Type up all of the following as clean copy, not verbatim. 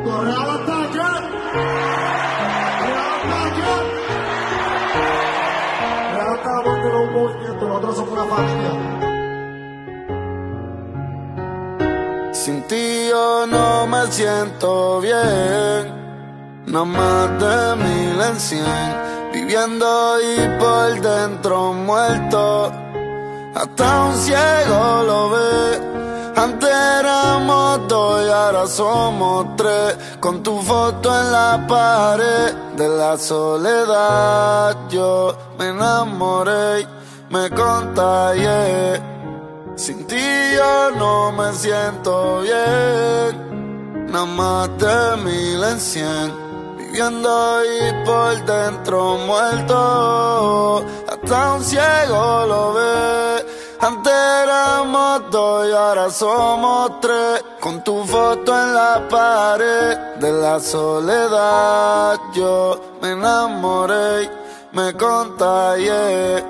Real ataque. Real cada uno tiene un movimiento, nosotros somos una familia. Sin ti yo no me siento bien, no más de 1000 en 100, viviendo y por dentro muerto, hasta un ciego lo ve. Antes éramos 2 y ahora somos 3, con tu foto en la pared. De la soledad yo me enamoré, me contagié. Sin ti yo no me siento bien, nada más de 1000 en 100, viviendo y por dentro muerto, hasta un ciego lo ve. Antes éramos 2 y ahora somos 3, con tu foto en la pared. De la soledad yo me enamoré, me contagié.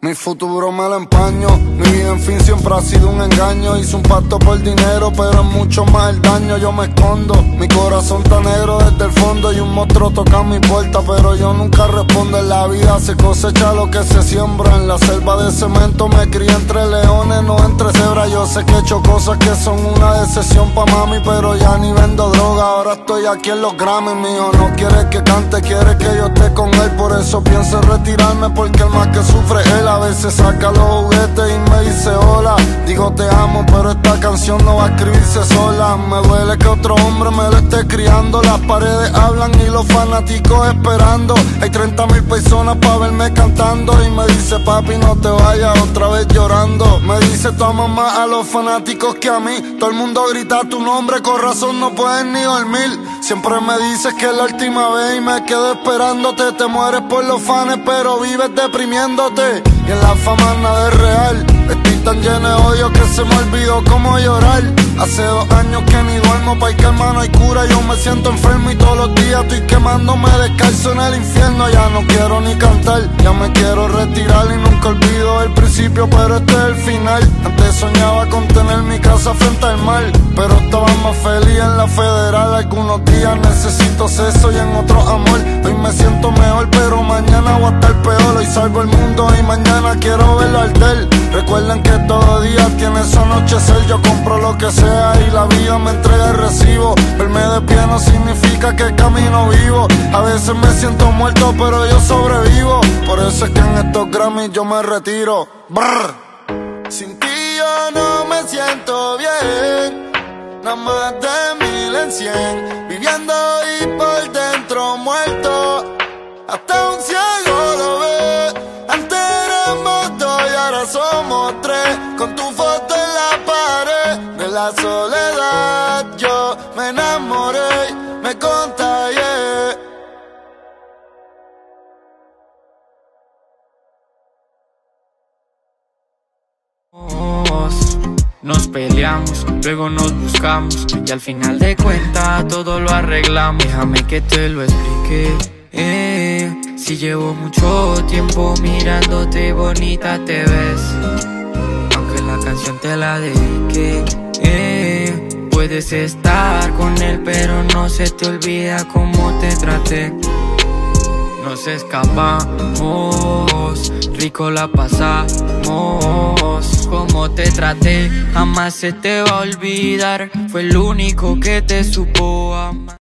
Mi futuro me lo empaño, mi vida en fin siempre ha sido un engaño. Hice un pacto por dinero, pero es mucho más el daño. Yo me escondo, mi corazón está negro desde el fondo. Y un monstruo toca mi puerta, pero yo nunca respondo. En la vida se cosecha lo que se siembra. En la selva de cemento me crié entre leones, no entre cebras. Yo sé que he hecho cosas que son una decepción pa' mami, pero ya ni vendo droga. Ahora estoy aquí en los Grammys, mío. No quiere que cante, quiere que yo esté con él. Por eso pienso en retirarme, porque el más que sufre es él. A veces saca los juguetes y me dice hola. Digo te amo, pero esta canción no va a escribirse sola. Me duele que otro hombre me lo esté criando. Las paredes hablan y los fanáticos esperando. Hay 30.000 personas pa' verme cantando. Y me dice papi no te vayas otra vez llorando. Me dice tu amas más a los fanáticos que a mí. Todo el mundo grita tu nombre, con razón no puedes ni dormir. Siempre me dices que es la última vez y me quedo esperándote. Te mueres por los fans pero vives deprimiéndote. Y en la fama nada es real. Estoy tan lleno de odio que se me olvidó cómo llorar. Hace 2 años que ni duermo, pa' que hermano hay cura. Yo me siento enfermo y todos los días estoy quemándome descalzo en el infierno. Ya no quiero ni cantar, ya me quiero retirar. Y nunca olvido el principio, pero este es el final. Antes soñaba con tener mi casa frente al mar, pero estaba más feliz en la federal. Algunos días necesito sexo y en otros amor. Hoy me siento mejor, pero mañana voy a estar peor. Hoy salvo el mundo y mañana quiero verlo arder. Recuerden que todo día tiene su anochecer. Yo compro lo que sea y la vida me entrega el recibo. Verme de pie no significa que camino vivo. A veces me siento muerto pero yo sobrevivo. Por eso es que en estos Grammys yo me retiro. Brr. Sin ti yo no me siento bien, nada más de 1000 en 100, viviendo y por dentro muerto, hasta un ciego lo ve. Antes éramos 2 y ahora somos 3, con tu foto en la pared. De la soledad yo me enamoré, me contagié. Nos peleamos, luego nos buscamos y al final de cuentas todo lo arreglamos. Déjame que te lo explique. Si llevo mucho tiempo mirándote, bonita te ves, aunque la canción te la dediqué. Puedes estar con él pero no se te olvida cómo te traté. Nos escapamos, rico la pasamos. Como te traté, jamás se te va a olvidar. Fue el único que te supo amar.